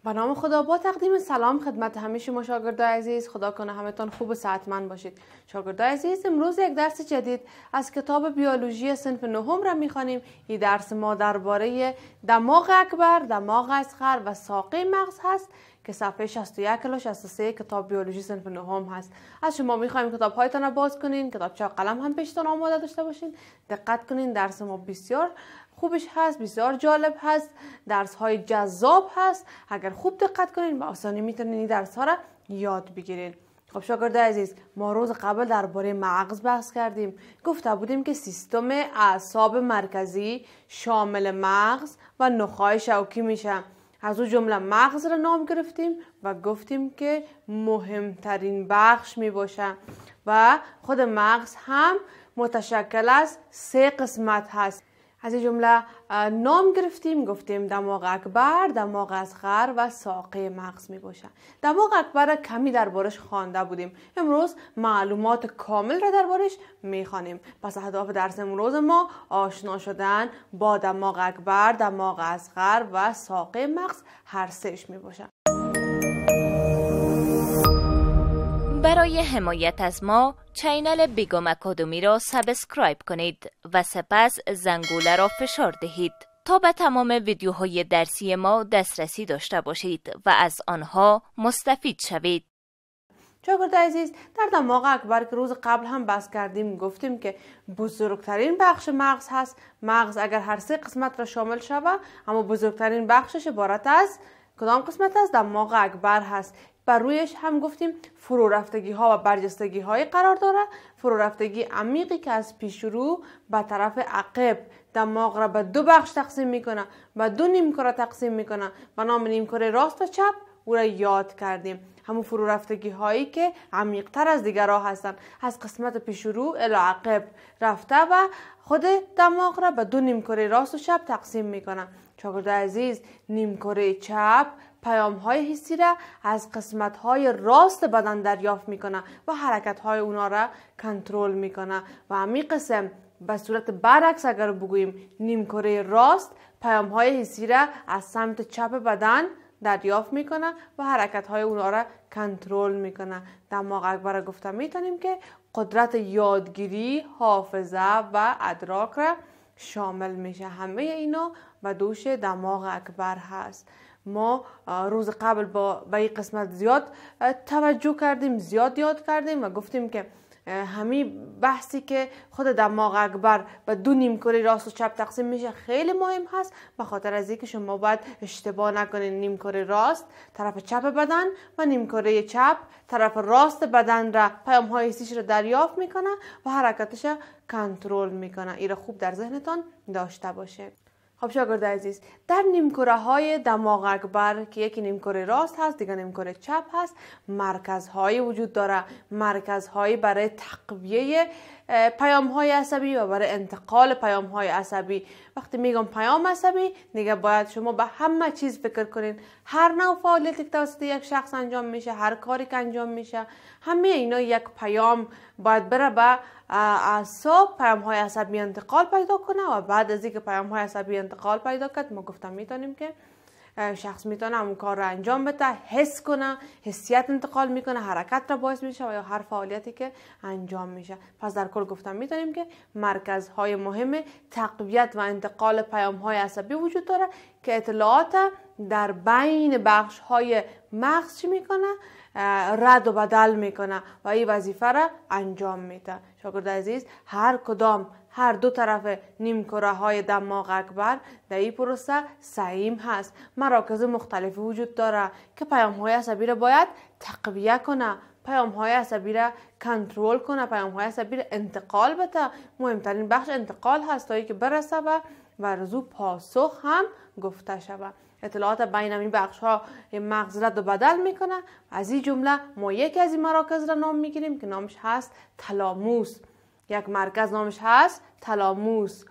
به نام خدا، با تقدیم سلام خدمت همه شما شاگردای عزیز. خدا کنه همتون خوب و صحتمند باشید. شاگردای عزیز، امروز یک درس جدید از کتاب بیولوژی صنف نهم را میخوانیم. این درس ما درباره دماغ اکبر، دماغ اصغر و ساقه مغز هست که صفحه 61 الی 63 کتاب بیولوژی صنف نهم هست. از شما میخوایم کتاب هایتان را باز کنین، کتابچه و قلم هم پیشتان آماده داشته باشین. دقت کنین، درس ما بسیار خوبش هست، بسیار جالب هست، درس های جذاب هست. اگر خوب دقت کنین به آسانی میتونین این درس ها را یاد بگیرین. خب شاگرد عزیز، ما روز قبل درباره مغز بحث کردیم. گفته بودیم که سیستم اعصاب مرکزی شامل مغز و نخاع شوکی میشه. از اون جمله مغز را نام گرفتیم و گفتیم که مهمترین بخش می باشه و خود مغز هم متشکل از 3 قسمت هست. از این جمله نام گرفتیم، گفتیم دماغ اکبر، دماغ اصغر و ساقه مغز می باشه. دماغ اکبر کمی دربارش خوانده بودیم. امروز معلومات کامل را دربارش می خوانیم. پس اهداف درس امروز ما آشنا شدن با دماغ اکبر، دماغ اصغر و ساقه مغز هر سهش می باشه. برای حمایت از ما چینل بیگم اکادمی را سابسکرایب کنید و سپس زنگوله را فشار دهید تا به تمام ویدیوهای درسی ما دسترسی داشته باشید و از آنها مستفید شوید. شاگرد عزیز، در دماغ اکبر که روز قبل هم بحث کردیم، گفتیم که بزرگترین بخش مغز هست. مغز اگر هر 3 قسمت را شامل شود، اما بزرگترین بخشش عبارت از کدام قسمت است؟ دماغ اکبر هست. بر رویش هم گفتیم فرو رفتگی ها و برجستگی های قرار داره. فرو رفتگی عمیقی که از پیش رو به طرف عقب دماغ را به 2 بخش تقسیم میکنه، به 2 نیمکره تقسیم میکنه به نام نیمکره راست و چپ. او را یاد کردیم. همون فرو رفتگی هایی که عمیق تر از دیگرها هستن، از قسمت پیش رو الی عقب رفته و خود دماغ را به 2 نیمکره راست و چپ تقسیم میکنه. شاگرد عزیز، نیمکره چپ پیام های حسی را از قسمت های راست بدن دریافت میکنه و حرکت های اونا را کنترل میکنه و همین قسم به صورت برعکس اگر بگوییم، نیمکره راست پیام های حسی را از سمت چپ بدن دریافت میکنه و حرکت های اونا را کنترل میکنه. دماغ اکبر گفته میتونیم که قدرت یادگیری، حافظه و ادراک را شامل میشه. همه اینا به دوش دماغ اکبر هست. ما روز قبل به این قسمت زیاد توجه کردیم، زیاد یاد کردیم و گفتیم که همین بحثی که خود دماغ اکبر به 2 نیمکره راست و چپ تقسیم میشه خیلی مهم هست، به خاطر از اینکه شما باید اشتباه نکنید. نیمکره راست طرف چپ بدن و نیمکره چپ طرف راست بدن را پیام های حسیش را دریافت میکنه و حرکتش کنترل میکنه. این را خوب در ذهنتان داشته باشه. خب شاگرد عزیز، در نیمکره های دماغ اکبر که یکی نیمکره راست هست، دیگه نیمکره چپ هست، مرکزهای وجود داره. مرکزهایی برای تقویه پیام های عصبی و برای انتقال پیام های عصبی. وقتی میگم پیام عصبی، دیگه باید شما به همه چیز فکر کنین. هر نوع فعالیتی که توسط یک شخص انجام میشه، هر کاری که انجام میشه، همه اینا یک پیام باید بره به اعصاب، پیام های عصبی انتقال پیدا کنه و بعد از اینکه پیام های عصبی انتقال پیدا کرد، ما گفتم میتونیم که شخص میتونه اون کار رو انجام بده، حس کنه، حسیت انتقال میکنه، حرکت را باعث میشه و یا هر فعالیتی که انجام میشه. پس در کل گفتم میتونیم که مرکزهای مهم تقویت و انتقال پیام های عصبی وجود داره که اطلاعات در بین بخش های مغز چی میکنه؟ رد و بدل میکنه و این وظیفه را انجام میده. شاگرد عزیز، هر 2 طرف نیمکره های دماغ اکبر در این پروسه سهیم هست. مراکز مختلفی وجود داره که پیام های عصبی را باید تقویه کنه، پیام های عصبی را کنترل کنه، پیام های عصبی را انتقال بده. مهمترین بخش انتقال هست تا که برسه و ورزو پاسخ هم گفته شود. اطلاعات بین این بخش ها مغز رد و بدل میکنه. از این جمله ما یکی از این مراکز را نام میگیریم که نامش هست تالاموس. یک مرکز نامش هست تالاموس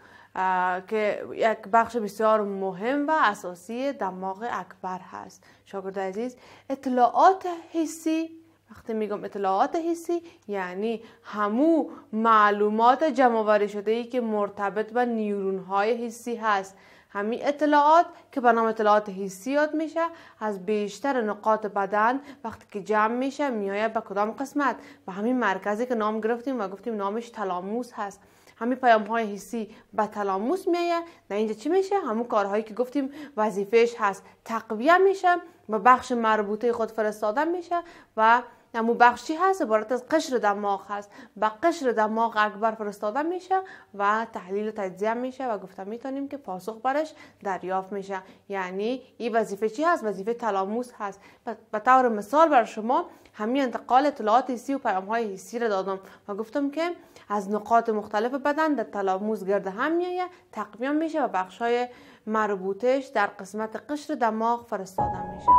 که یک بخش بسیار مهم و اساسی دماغ اکبر هست. شاگرد عزیز، اطلاعات حسی، وقتی میگم اطلاعات حسی یعنی همو معلومات جمع آوری شده ای که مرتبط با نیورون های حسی هست. همین اطلاعات که به نام اطلاعات حسی یاد میشه از بیشتر نقاط بدن وقتی که جمع میشه میآید به کدام قسمت؟ به همین مرکزی که نام گرفتیم و گفتیم نامش تالاموس هست. همین پیام های حسی به تالاموس میآید. در اینجا چی میشه؟ همون کارهایی که گفتیم وظیفهش هست تقویه میشه، به بخش مربوطه خود فرستاده میشه و همون بخشی هست عبارت از قشر دماغ هست، به قشر دماغ اکبر فرستاده میشه و تحلیل و تجزیه میشه و گفتم میتونیم که پاسخ برش دریافت میشه. یعنی این وظیفه چی هست؟ وظیفه تالاموس هست. به طور مثال بر شما همین انتقال اطلاعات حسی و پیام های حسی را دادم و گفتم که از نقاط مختلف بدن در تالاموس گرد هم میایه، تقویه میشه و بخش های مربوطش در قسمت قشر دماغ فرستاده میشه.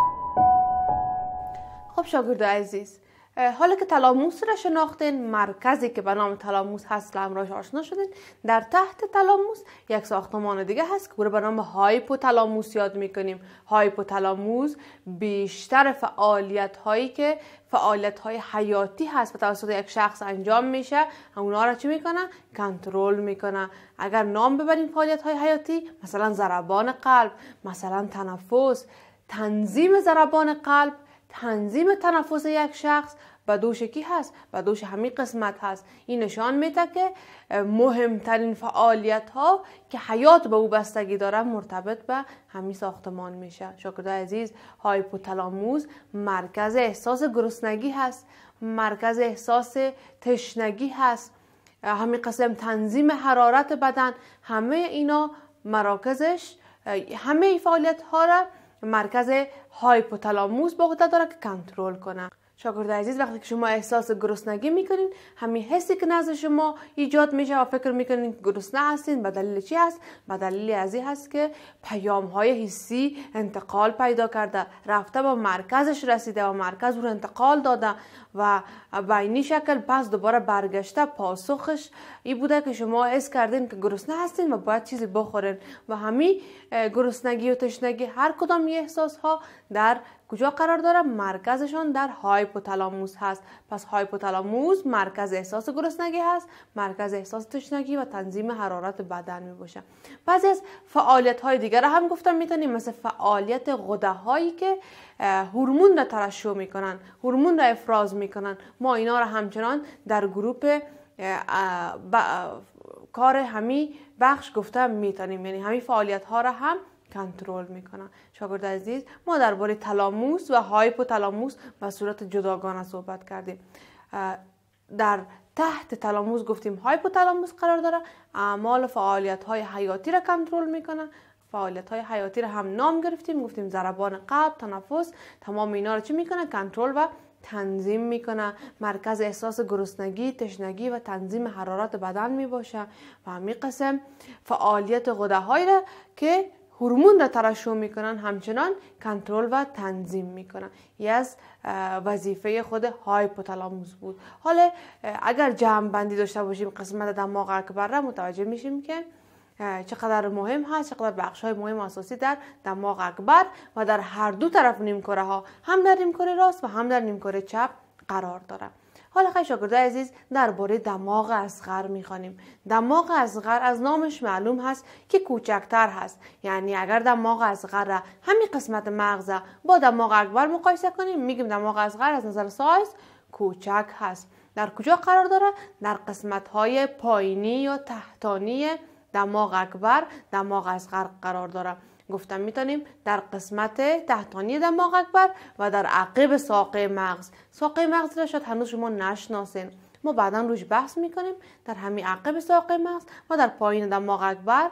خب شاگرد عزیز، حالا که تالاموس را شناختین، مرکزی که به نام تالاموس هست امروز آشنا شدین، در تحت تالاموس یک ساختمان دیگه هست که به نام هایپوتالاموس یاد میکنیم. هایپوتالاموس بیشتر فعالیت های حیاتی هست و توسط یک شخص انجام میشه، اونا را چی میکنه؟ کنترل میکنه. اگر نام ببرین فعالیت های حیاتی، مثلا ضربان قلب، مثلا تنفس، تنظیم ضربان قلب، تنظیم تنفس یک شخص به دوش کی هست؟ به دوش همین قسمت هست. این نشان میده که مهمترین فعالیت ها که حیات به او بستگی داره مرتبط به همین ساختمان میشه. شاگرد عزیز، هایپوتالاموس مرکز احساس گرسنگی هست، مرکز احساس تشنگی هست، همین قسم تنظیم حرارت بدن، همه اینا مراکزش، همه فعالیت ها را مرکز هایپوتالاموس به عهده داره که کنترل کنه. شاگرد عزیز، وقتی که شما احساس گرسنگی میکنین، همین حسی که نزد شما ایجاد میشه و فکر میکنین که گرسنه هستین، به دلیل چی هست؟ به دلیل از این هست که پیام های حسی انتقال پیدا کرده، رفته به مرکزش رسیده و مرکز رو انتقال داده و به این شکل پس دوباره برگشته پاسخش این بوده که شما حس کردین که گرسنه هستین و باید چیزی بخورین. و همین گرسنگی و تشنگی هر کدام احساس ها در کجا قرار داره؟ مرکزشان در هایپوتالاموس هست. پس هایپوتالاموس مرکز احساس گرسنگی هست، مرکز احساس تشنگی و تنظیم حرارت بدن می باشه. بعضی از فعالیت های دیگر هم گفتم میتونیم، مثل فعالیت غده هایی که هورمون را ترشح میکنن، هورمون را افراز میکنن. ما اینا را همچنان در گروپ کار همین بخش گفتم میتونیم، یعنی همین فعالیت ها را هم کنترل میکنن. شاگرد عزیز، ما درباره تالاموس و هایپوتالاموس به صورت جداگانه صحبت کردیم. در تحت تالاموس گفتیم هایپوتالاموس قرار داره، اعمال و فعالیت های حیاتی را کنترل میکنه. فعالیت های حیاتی را هم نام گرفتیم، گفتیم ضربان قلب، تنفس، تمام اینا را چی میکنه؟ کنترل و تنظیم میکنه. مرکز احساس گرسنگی، تشنگی و تنظیم حرارت بدن میباشه و همین قسم فعالیت غده هایی را که هورمون را ترشح میکنن همچنان کنترل و تنظیم میکنن. یه از وظیفه خود هایپوتالاموس بود. حالا اگر جمع بندی داشته باشیم قسمت دماغ اکبر را، متوجه میشیم که چقدر مهم هست، چقدر بخش های مهم اساسی در دماغ اکبر و در هر دو طرف نیمکره ها، هم در نیمکره راست و هم در نیمکره چپ قرار داره. حالا خیلی شاگردای عزیز، درباره دماغ اصغر میخوانیم. دماغ اصغر از نامش معلوم هست که کوچکتر هست. یعنی اگر دماغ اصغر را همین قسمت مغز با دماغ اکبر مقایسه کنیم، میگیم دماغ اصغر از نظر سایز کوچک هست. در کجا قرار داره؟ در قسمت های پایینی یا تحتانی دماغ اکبر دماغ اصغر قرار داره. گفتم میتونیم در قسمت تحتانی دماغ اکبر و در عقب ساقه مغز. ساقه مغز را شاید هنوز شما نشناسین، ما بعدا روش بحث میکنیم. در همین عقب ساقه مغز و در پایین دماغ اکبر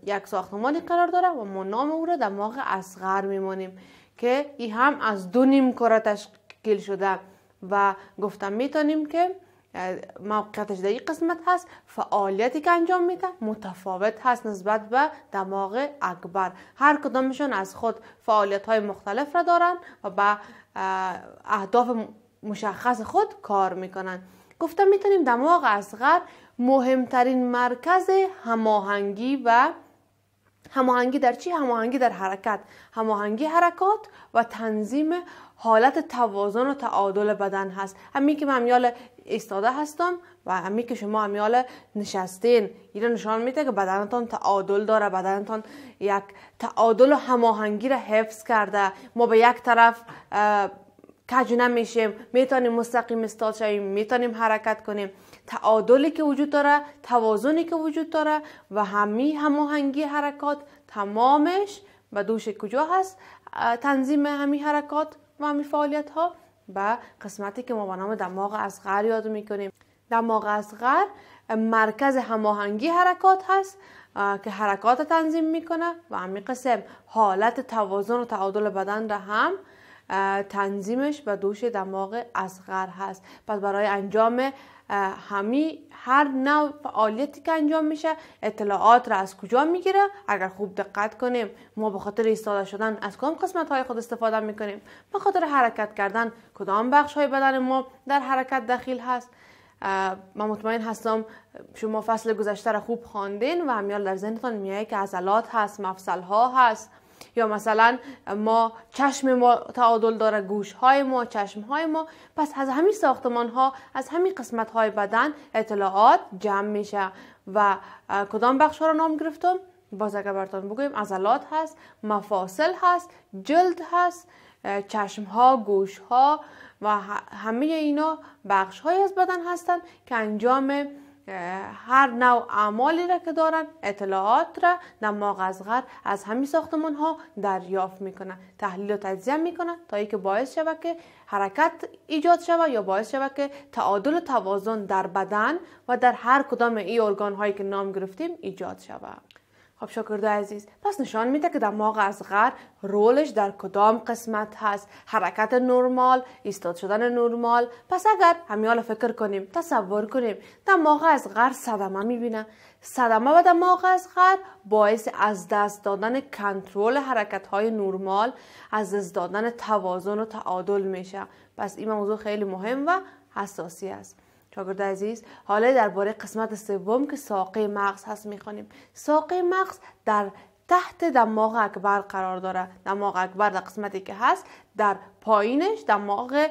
یک ساختمانی قرار داره و ما نام او را دماغ اصغر میمونیم که این هم از دو نیمکره تشکیل شده و گفتم میتونیم که موقعیتش در این قسمت هست. فعالیتی که انجام میده متفاوت هست نسبت به دماغ اکبر. هر کدامشون از خود فعالیت های مختلف را دارن و به اهداف مشخص خود کار میکنن. گفتم میتونیم دماغ اصغر مهمترین مرکز هماهنگی و هماهنگی در چی؟ هماهنگی در حرکت، هماهنگی حرکات و تنظیم حالت توازن و تعادل بدن هست. همین که من امیال ایستاده هستم و همین که شما امیال نشستین، این نشان میده که بدنتان تعادل داره، بدنتان یک تعادل و هماهنگی را حفظ کرده. ما به یک طرف کج نمیشیم، میتونیم مستقیم ایستاد شویم، میتونیم حرکت کنیم. تعادلی که وجود داره، توازنی که وجود داره و هماهنگی حرکات تمامش به دوش کجا هست؟ تنظیم همین حرکات و همین فعالیت ها به قسمتی که ما به نام دماغ اصغر یاد میکنیم. دماغ اصغر مرکز هماهنگی حرکات هست که حرکات تنظیم میکنه و همین قسم حالت توازن و تعادل بدن را هم تنظیمش به دوش دماغ اصغر هست. پس برای انجام هر نوع فعالیتی که انجام میشه اطلاعات را از کجا میگیره؟ اگر خوب دقت کنیم ما به خاطر ایستاده شدن از کدام قسمت های خود استفاده میکنیم؟ به خاطر حرکت کردن کدام بخش های بدن ما در حرکت دخیل هست؟ من مطمئن هستم شما فصل گذشته را خوب خواندین و همیال در ذهنتان میاد که عضلات هست، مفصل ها هست، یا مثلا ما چشم ما تعادل داره، گوش های ما، چشم های ما. پس از همین ساختمان ها، از همین قسمت های بدن اطلاعات جمع میشه و کدام بخش ها رو نام گرفتم؟ باز اگر براتون بگویم عضلات هست، مفاصل هست، جلد هست، چشم ها، گوش ها و همه اینا بخش های از بدن هستند که انجام هر نوع اعمالی را که دارن اطلاعات را دماغ اصغر از همین ساختمان ها دریافت میکنه، تحلیل و تجزیه میکنه تا اینکه باعث شود که حرکت ایجاد شود یا باعث شود که تعادل و توازن در بدن و در هر کدام این ارگان هایی که نام گرفتیم ایجاد شود. خب شاگرد عزیز، پس نشان میده که دماغ اصغر رولش در کدام قسمت هست؟ حرکت نرمال، ایستاد شدن نرمال. پس اگر همیال فکر کنیم، تصور کنیم دماغ اصغر صدمه میبینه، صدمه و دماغ اصغر باعث از دست دادن کنترل حرکت های نرمال، از دست دادن توازن و تعادل میشه. پس این موضوع خیلی مهم و حساسی است. شاگرد عزیز، حالا درباره قسمت سوم که ساقه مغز هست میخوانیم. ساقه مغز در تحت دماغ اکبر قرار داره. دماغ اکبر در قسمتی که هست در پایینش دماغ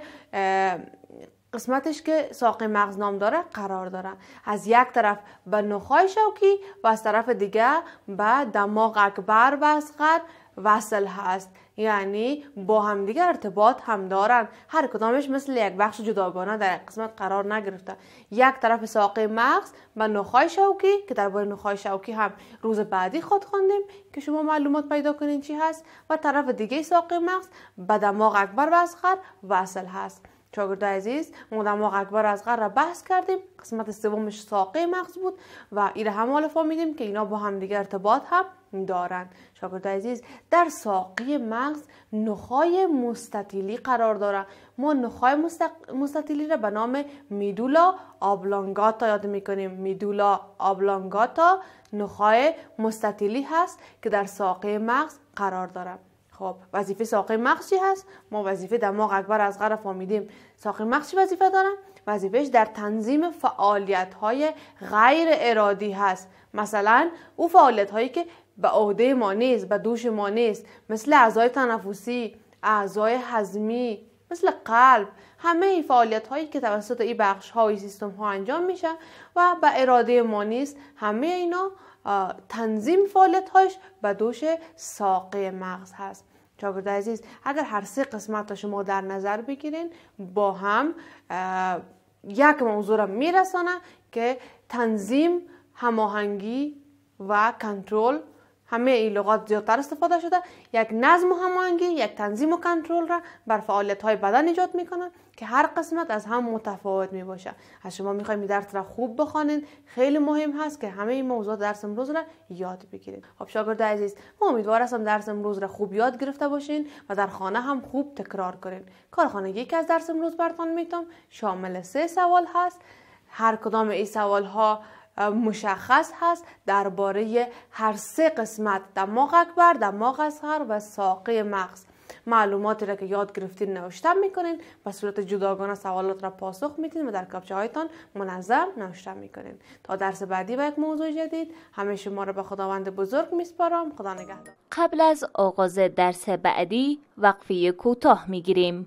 قسمتش که ساقه مغز نام داره قرار داره. از یک طرف به نخاع شوکی و از طرف دیگه به دماغ اکبر و اصغر وصل هست، یعنی با هم دیگه ارتباط هم دارن. هر کدامش مثل یک بخش جداگانه در قسمت قرار نگرفته. یک طرف ساقه مغز و نخاع شوکی که درباره نخاع شوکی هم روز بعدی خود خواندیم که شما معلومات پیدا کنین چی هست، و طرف دیگه ساقه مغز به دماغ اکبر و اصغر وصل هست. شاگرد عزیز، ما دماغ اکبر و اصغر را بحث کردیم، قسمت سومش ساقه مغز بود و این هم حالا فهمیدیم که اینا با هم دیگه ارتباط هم دارن. شاگرد عزیز، در ساقه مغز نخاع مستطیلی قرار داره. ما نخاع مستطیلی را به نام میدولا آبلانگاتا یاد میکنیم. میدولا آبلانگاتا نخاع مستطیلی هست که در ساقه مغز قرار داره. خب وظیفه ساقه مغز چی هست؟ ما وظیفه دماغ اکبر اصغر فهمیدیم. ساقه مغز چی وظیفه داره؟ وظیفهش در تنظیم فعالیت‌های غیر ارادی هست. مثلا او فعالیت‌هایی که به عهده ما نیست، به دوش ما نیست، مثل اعضای تنفسی، اعضای هضمی، مثل قلب، همه این فعالیت‌هایی که توسط این بخش‌ها و این سیستم‌ها انجام میشه و به اراده ما نیست، همه اینا تنظیم فعالیت‌هاش به دوش ساقه مغز هست. شاگرد عزیز، اگر هر سه قسمت شما در نظر بگیرین با هم یک موضوع را میرسانه که تنظیم، هماهنگی و کنترل، همه این لغات زیادتر استفاده شده، یک نظم و هماهنگی، یک تنظیم و کنترل را بر فعالیت‌های بدن ایجاد میکنه که هر قسمت از هم متفاوت می باشه. از شما میخوایم این درس را خوب بخوانید، خیلی مهم هست که همه این موضوع درس امروز را یاد بگیرید. خب شاگرد عزیز، ما امیدوار هستم درس امروز را خوب یاد گرفته باشین و در خانه هم خوب تکرار کنین. کارخانگی که از درس امروز براتون میتونم شامل 3 سوال هست. هر کدام این سوال ها مشخص هست درباره هر 3 قسمت، دماغ اکبر، دماغ اصغر و ساقه مغز. معلوماتی را که یاد گرفتین نوشته میکنین، به صورت جداگانه سوالات را پاسخ میدین و در کاغذ هایتان منظم نوشته میکنین. تا درس بعدی با یک موضوع جدید، همه شما را به خداوند بزرگ میسپارم. خدا نگهدار. قبل از آغاز درس بعدی وقفه کوتاه میگیریم.